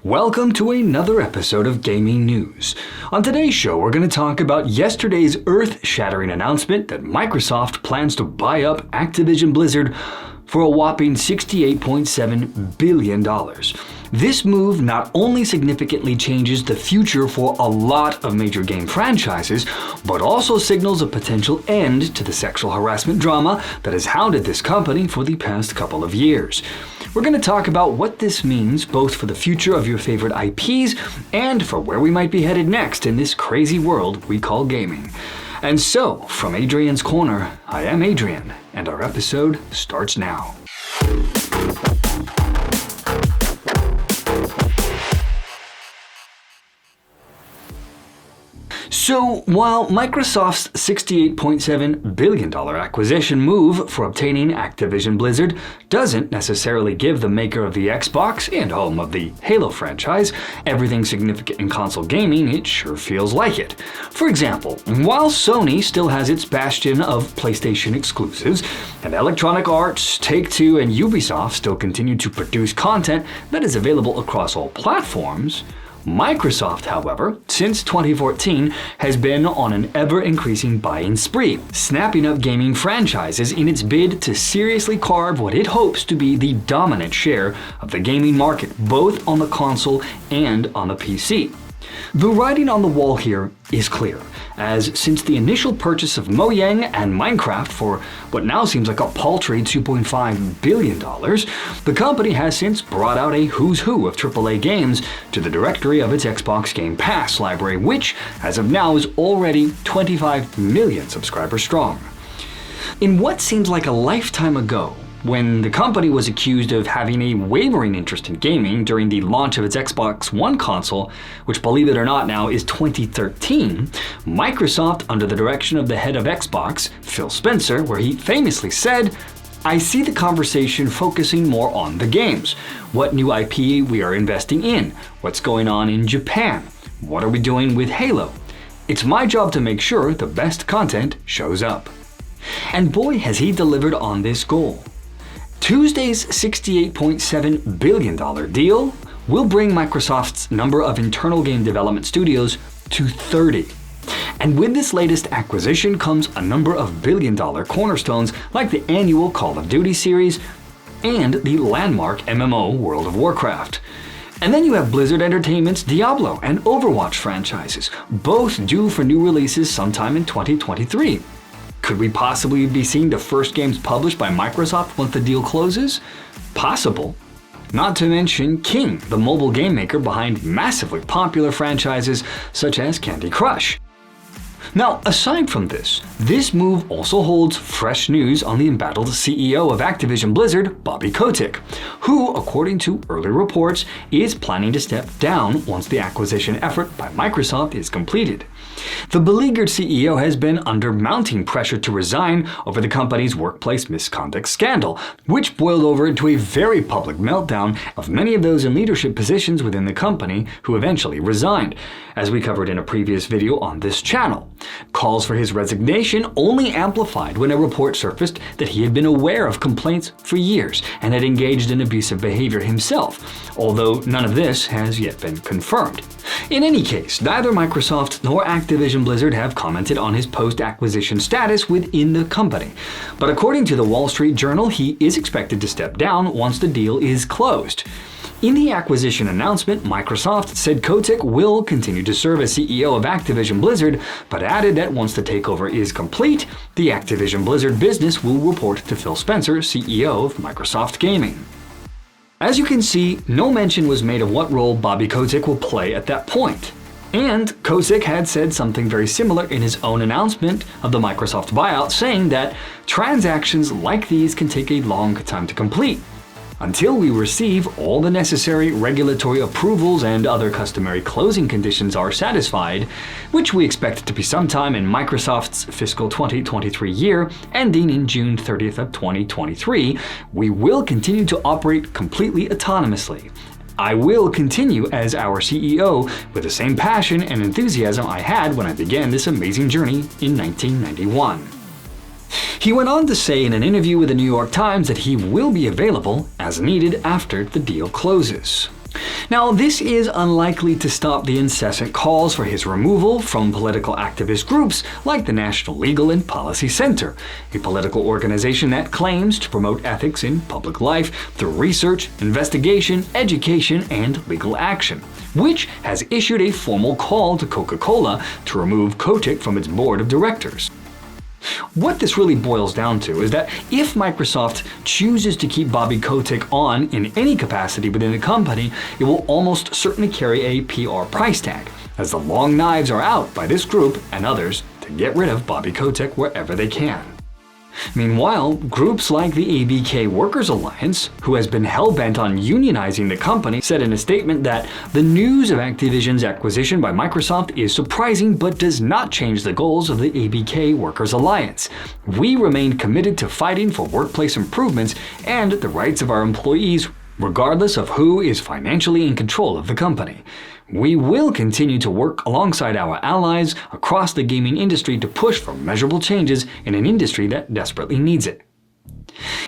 Welcome to another episode of Gaming News. On today's show, we're going to talk about yesterday's earth-shattering announcement that Microsoft plans to buy up Activision Blizzard for a whopping $68.7 billion. This move not only significantly changes the future for a lot of major game franchises, but also signals a potential end to the sexual harassment drama that has hounded this company for the past couple of years. We're going to talk about what this means both for the future of your favorite IPs and for where we might be headed next in this crazy world we call gaming. And so, from Adrian's Corner, I am Adrian, and our episode starts now. So, while Microsoft's $68.7 billion acquisition move for obtaining Activision Blizzard doesn't necessarily give the maker of the Xbox and home of the Halo franchise everything significant in console gaming, it sure feels like it. For example, while Sony still has its bastion of PlayStation exclusives, and Electronic Arts, Take-Two, and Ubisoft still continue to produce content that is available across all platforms, Microsoft, however, since 2014, has been on an ever-increasing buying spree, snapping up gaming franchises in its bid to seriously carve what it hopes to be the dominant share of the gaming market, both on the console and on the PC. The writing on the wall here is clear, as since the initial purchase of Mojang and Minecraft for what now seems like a paltry $2.5 billion, the company has since brought out a who's who of AAA games to the directory of its Xbox Game Pass library, which, as of now, is already 25 million subscribers strong. In what seems like a lifetime ago, when the company was accused of having a wavering interest in gaming during the launch of its Xbox One console, which, believe it or not, now is 2013, Microsoft, under the direction of the head of Xbox, Phil Spencer, where he famously said, "I see the conversation focusing more on the games. What new IP we are investing in? What's going on in Japan? What are we doing with Halo? It's my job to make sure the best content shows up." And boy, has he delivered on this goal. Tuesday's $68.7 billion deal will bring Microsoft's number of internal game development studios to 30. And with this latest acquisition comes a number of billion-dollar cornerstones like the annual Call of Duty series and the landmark MMO World of Warcraft. And then you have Blizzard Entertainment's Diablo and Overwatch franchises, both due for new releases sometime in 2023. Could we possibly be seeing the first games published by Microsoft once the deal closes? Possible. Not to mention King, the mobile game maker behind massively popular franchises such as Candy Crush. Now, aside from this move also holds fresh news on the embattled CEO of Activision Blizzard, Bobby Kotick, who, according to early reports, is planning to step down once the acquisition effort by Microsoft is completed. The beleaguered CEO has been under mounting pressure to resign over the company's workplace misconduct scandal, which boiled over into a very public meltdown of many of those in leadership positions within the company who eventually resigned, as we covered in a previous video on this channel. Calls for his resignation only amplified when a report surfaced that he had been aware of complaints for years and had engaged in abusive behavior himself, although none of this has yet been confirmed. In any case, neither Microsoft nor Activision Blizzard have commented on his post-acquisition status within the company. But according to the Wall Street Journal, he is expected to step down once the deal is closed. In the acquisition announcement, Microsoft said Kotick will continue to serve as CEO of Activision Blizzard, but added that once the takeover is complete, the Activision Blizzard business will report to Phil Spencer, CEO of Microsoft Gaming. As you can see, no mention was made of what role Bobby Kotick will play at that point. And Kotick had said something very similar in his own announcement of the Microsoft buyout, saying that transactions like these can take a long time to complete, until we receive all the necessary regulatory approvals and other customary closing conditions are satisfied, which we expect to be sometime in Microsoft's fiscal 2023 year, ending in June 30th of 2023, we will continue to operate completely autonomously. I will continue as our CEO with the same passion and enthusiasm I had when I began this amazing journey in 1991. He went on to say in an interview with the New York Times that he will be available as needed after the deal closes. Now, this is unlikely to stop the incessant calls for his removal from political activist groups like the National Legal and Policy Center, a political organization that claims to promote ethics in public life through research, investigation, education, and legal action, which has issued a formal call to Coca-Cola to remove Kotick from its board of directors. What this really boils down to is that if Microsoft chooses to keep Bobby Kotick on in any capacity within the company, it will almost certainly carry a PR price tag, as the long knives are out by this group and others to get rid of Bobby Kotick wherever they can. Meanwhile, groups like the ABK Workers Alliance, who has been hell-bent on unionizing the company, said in a statement that the news of Activision's acquisition by Microsoft is surprising but does not change the goals of the ABK Workers Alliance. We remain committed to fighting for workplace improvements and the rights of our employees, regardless of who is financially in control of the company. We will continue to work alongside our allies across the gaming industry to push for measurable changes in an industry that desperately needs it.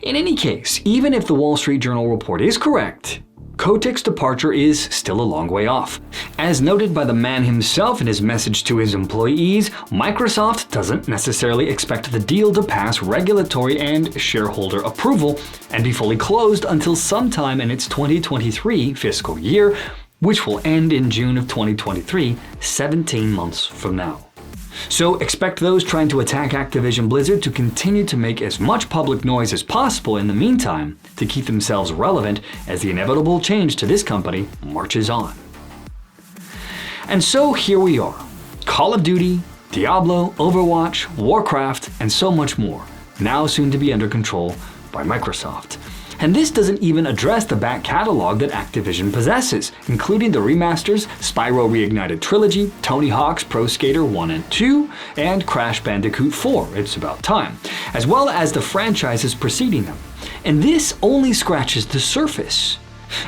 In any case, even if the Wall Street Journal report is correct, Kotick's departure is still a long way off. As noted by the man himself in his message to his employees, Microsoft doesn't necessarily expect the deal to pass regulatory and shareholder approval and be fully closed until sometime in its 2023 fiscal year, which will end in June of 2023, 17 months from now. So expect those trying to attack Activision Blizzard to continue to make as much public noise as possible in the meantime to keep themselves relevant as the inevitable change to this company marches on. And so here we are. Call of Duty, Diablo, Overwatch, Warcraft, and so much more, now soon to be under control by Microsoft. And this doesn't even address the back catalog that Activision possesses, including the remasters Spyro Reignited Trilogy, Tony Hawk's Pro Skater 1 and 2, and Crash Bandicoot 4, It's About Time, as well as the franchises preceding them. And this only scratches the surface.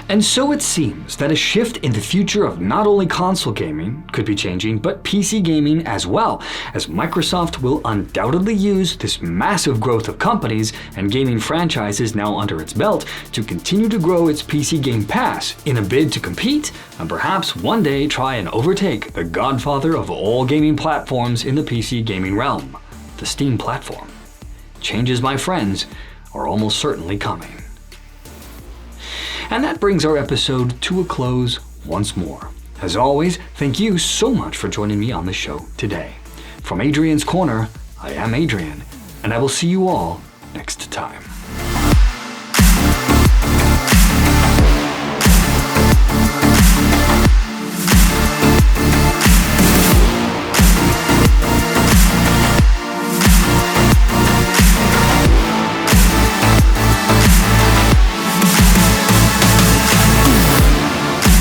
And so it seems that a shift in the future of not only console gaming could be changing, but PC gaming as well, as Microsoft will undoubtedly use this massive growth of companies and gaming franchises now under its belt to continue to grow its PC Game Pass in a bid to compete and perhaps one day try and overtake the godfather of all gaming platforms in the PC gaming realm, the Steam platform. Changes, my friends, are almost certainly coming. And that brings our episode to a close once more. As always, thank you so much for joining me on the show today. From Adrian's Corner, I am Adrian, and I will see you all next time.